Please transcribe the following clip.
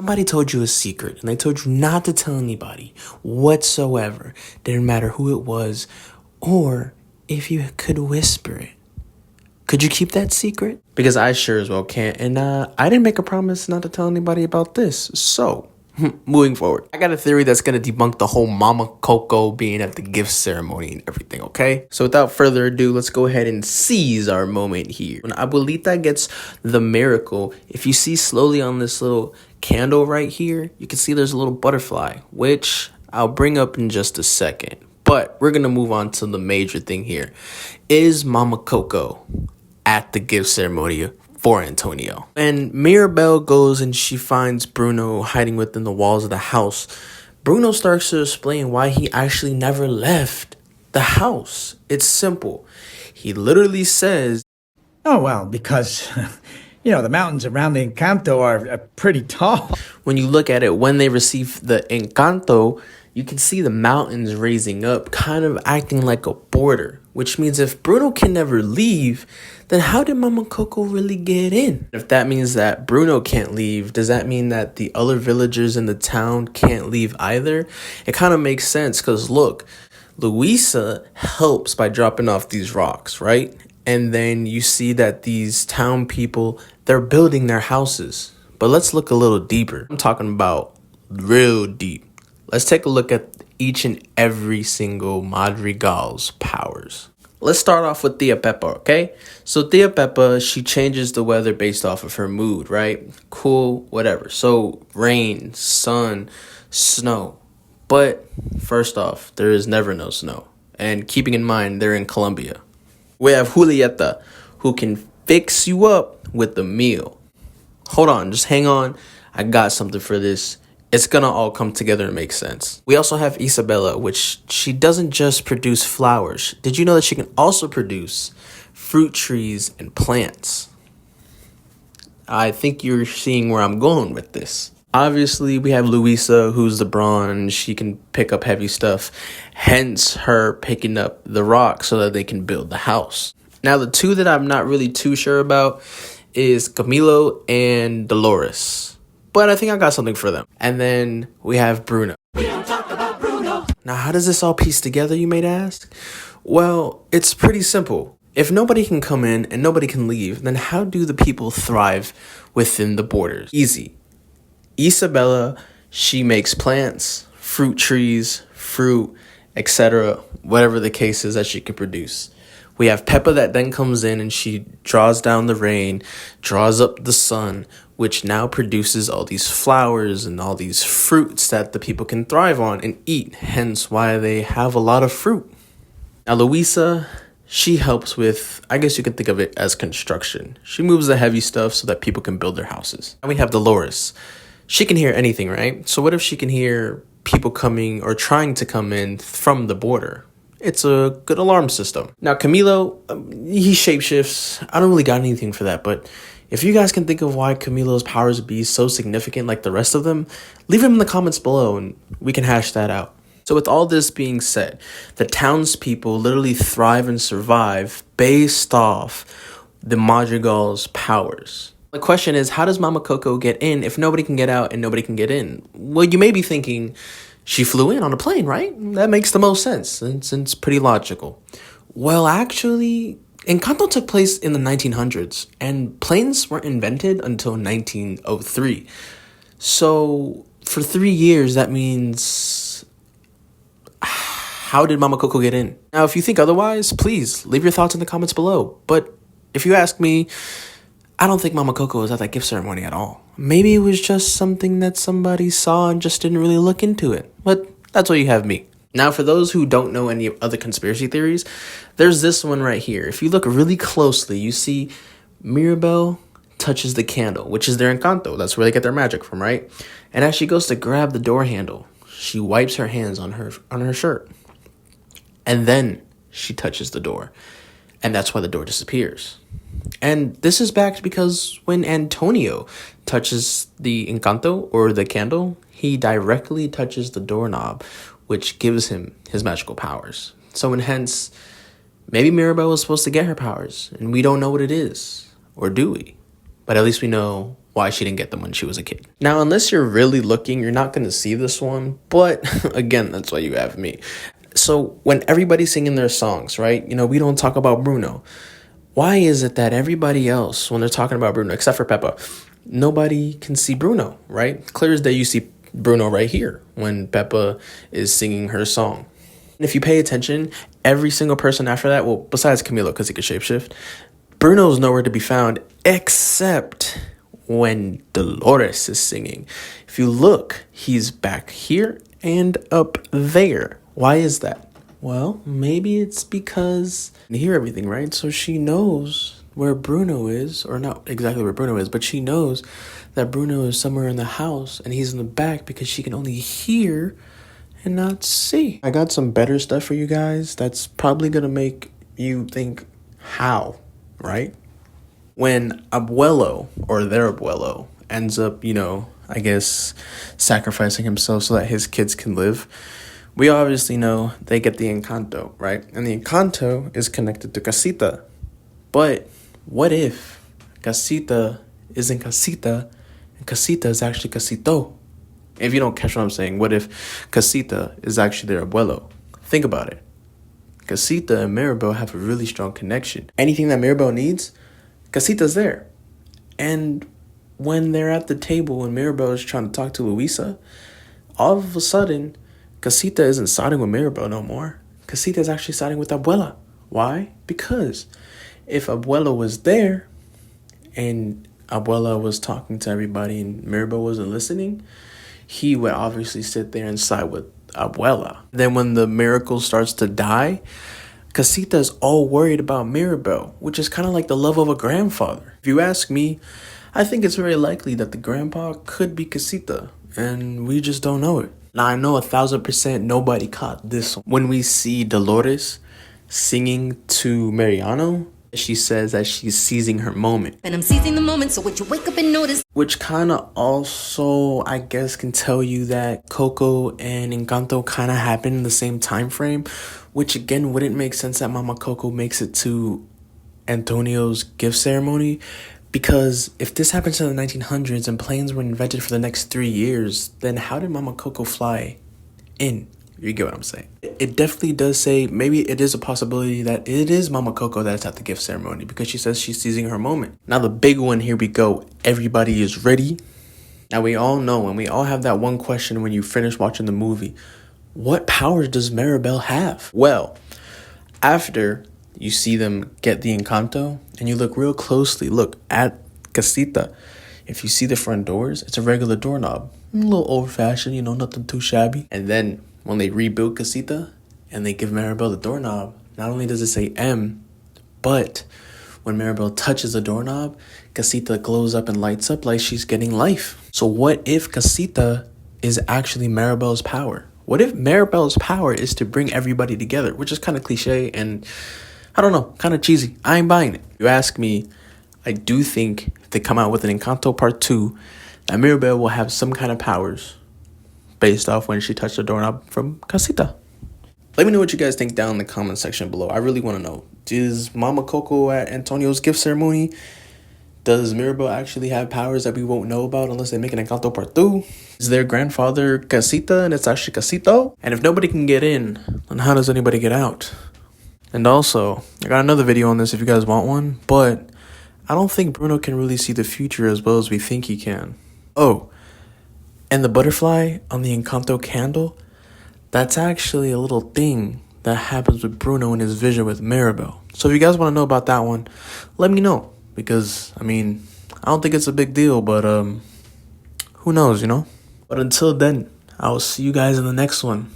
somebody told you a secret and they told you not to tell anybody whatsoever, didn't matter who it was or if you could whisper it, could you keep that secret? Because I sure as well can't. And I didn't make a promise not to tell anybody about this. So, moving forward, I got a theory that's going to debunk the whole Mama Coco being at the gift ceremony and everything, okay? So without further ado, let's go ahead and seize our moment here. When Abuelita gets the miracle, if you see slowly on this little candle right here, you can see there's a little butterfly, which I'll bring up in just a second. But we're going to move on to the major thing here. Is Mama Coco at the gift ceremony for Antonio? And Mirabel goes and she finds Bruno hiding within the walls of the house. Bruno starts to explain why he actually never left the house. It's simple. He literally says, "Oh, well, because, the mountains around the Encanto are pretty tall." When you look at it, when they receive the Encanto, you can see the mountains raising up, kind of acting like a border, which means if Bruno can never leave, then how did Mama Coco really get in? If that means that Bruno can't leave, does that mean that the other villagers in the town can't leave either? It kind of makes sense because look, Luisa helps by dropping off these rocks, right? And then you see that these town people, they're building their houses. But let's look a little deeper. I'm talking about real deep. Let's take a look at each and every single Madrigal's powers. Let's start off with Tia Pepa, okay? So Tia Pepa, she changes the weather based off of her mood, right? Cool, whatever. So rain, sun, snow. But first off, there is never no snow. And keeping in mind, they're in Colombia. We have Julieta, who can fix you up with the meal. Hold on, just hang on. I got something for this. It's gonna all come together and make sense. We also have Isabella, which she doesn't just produce flowers. Did you know that she can also produce fruit trees and plants? I think you're seeing where I'm going with this. Obviously, we have Luisa, who's the brawn. She can pick up heavy stuff, hence her picking up the rock so that they can build the house. Now, the two that I'm not really too sure about is Camilo and Dolores. But I think I got something for them. And then we have Bruno. We don't talk about Bruno. Now, how does this all piece together, you may ask? Well, it's pretty simple. If nobody can come in and nobody can leave, then how do the people thrive within the borders? Easy. Isabella, she makes plants, fruit trees, fruit, etc., whatever the case is that she can produce. We have Peppa that then comes in and she draws down the rain, draws up the sun, which now produces all these flowers and all these fruits that the people can thrive on and eat, hence why they have a lot of fruit. Now, Luisa, she helps with, I guess you can think of it as construction. She moves the heavy stuff so that people can build their houses. And we have Dolores. She can hear anything, right? So what if she can hear people coming or trying to come in from the border? It's a good alarm system. Now, Camilo, he shapeshifts. I don't really got anything for that, but if you guys can think of why Camilo's powers would be so significant like the rest of them, leave them in the comments below and we can hash that out. So with all this being said, the townspeople literally thrive and survive based off the Madrigal's powers. The question is, how does Mama Coco get in if nobody can get out and nobody can get in? Well, you may be thinking, she flew in on a plane, right? That makes the most sense. It's pretty logical. Well, actually, Encanto took place in the 1900s, and planes weren't invented until 1903. So, for 3 years, that means, how did Mama Coco get in? Now, if you think otherwise, please leave your thoughts in the comments below. But if you ask me, I don't think Mama Coco was at that gift ceremony at all. Maybe it was just something that somebody saw and just didn't really look into it. But that's why you have me. Now, for those who don't know any other conspiracy theories, there's this one right here. If you look really closely, you see Mirabel touches the candle, which is their Encanto. That's where they get their magic from, right? And as she goes to grab the door handle, she wipes her hands on her shirt. And then she touches the door. And that's why the door disappears. And this is backed because when Antonio touches the Encanto or the candle, he directly touches the doorknob, which gives him his magical powers. So and hence, maybe Mirabel was supposed to get her powers, and we don't know what it is. Or do we? But at least we know why she didn't get them when she was a kid. Now, unless you're really looking, you're not going to see this one. But again, that's why you have me. So when everybody's singing their songs, right? You know, we don't talk about Bruno. Why is it that everybody else, when they're talking about Bruno, except for Peppa, nobody can see Bruno, right? Clear as day, you see Bruno right here when Peppa is singing her song. And if you pay attention, every single person after that, well, besides Camilo, because he could shapeshift, Bruno's nowhere to be found except when Dolores is singing. If you look, he's back here and up there. Why is that? Well, maybe it's because you hear everything, right? So she knows where Bruno is, or not exactly where Bruno is, but she knows that Bruno is somewhere in the house and he's in the back because she can only hear and not see. I got some better stuff for you guys that's probably gonna make you think, how, right? When Abuelo, or their Abuelo, ends up, you know, I guess, sacrificing himself so that his kids can live, we obviously know they get the Encanto, right? And the Encanto is connected to Casita. But what if Casita isn't Casita and Casita is actually Casito? If you don't catch what I'm saying, what if Casita is actually their Abuelo? Think about it. Casita and Mirabel have a really strong connection. Anything that Mirabel needs, Casita's there. And when they're at the table and Mirabel is trying to talk to Luisa, all of a sudden, Casita isn't siding with Mirabel no more. Casita is actually siding with Abuela. Why? Because if Abuela was there and Abuela was talking to everybody and Mirabel wasn't listening, he would obviously sit there and side with Abuela. Then when the miracle starts to die, Casita is all worried about Mirabel, which is kind of like the love of a grandfather. If you ask me, I think it's very likely that the grandpa could be Casita, and we just don't know it. Now, I know 1,000% nobody caught this one. When we see Dolores singing to Mariano, she says that she's seizing her moment. And I'm seizing the moment, so would you wake up and notice? Which kind of also, I guess, can tell you that Coco and Encanto kind of happen in the same time frame, which again wouldn't make sense that Mama Coco makes it to Antonio's gift ceremony, because if this happens in the 1900s and planes were invented for the next 3 years, then how did Mama Coco fly in? You get what I'm saying? It definitely does say maybe it is a possibility that it is Mama Coco that's at the gift ceremony, because she says she's seizing her moment. Now the big one, here we go. Everybody is ready. Now we all know, and we all have that one question when you finish watching the movie. What powers does Mirabel have? Well, after you see them get the Encanto and you look real closely, look at Casita. If you see the front doors, it's a regular doorknob. A little old-fashioned, you know, nothing too shabby. And then when they rebuild Casita and they give Mirabel the doorknob, not only does it say M, but when Mirabel touches the doorknob, Casita glows up and lights up like she's getting life. So what if Casita is actually Mirabel's power? What if Mirabel's power is to bring everybody together, which is kind of cliche and, I don't know, kind of cheesy. I ain't buying it. You ask me, I do think if they come out with an Encanto Part 2, that Mirabel will have some kind of powers based off when she touched the doorknob from Casita. Let me know what you guys think down in the comment section below. I really want to know. Is Mama Coco at Antonio's gift ceremony? Does Mirabel actually have powers that we won't know about unless they make an Encanto Part 2? Is their grandfather Casita and it's actually Casito? And if nobody can get in, then how does anybody get out? And also, I got another video on this if you guys want one, but I don't think Bruno can really see the future as well as we think he can. Oh, and the butterfly on the Encanto candle, that's actually a little thing that happens with Bruno in his vision with Mirabel. So if you guys want to know about that one, let me know. Because, I mean, I don't think it's a big deal, but who knows, you know? But until then, I'll see you guys in the next one.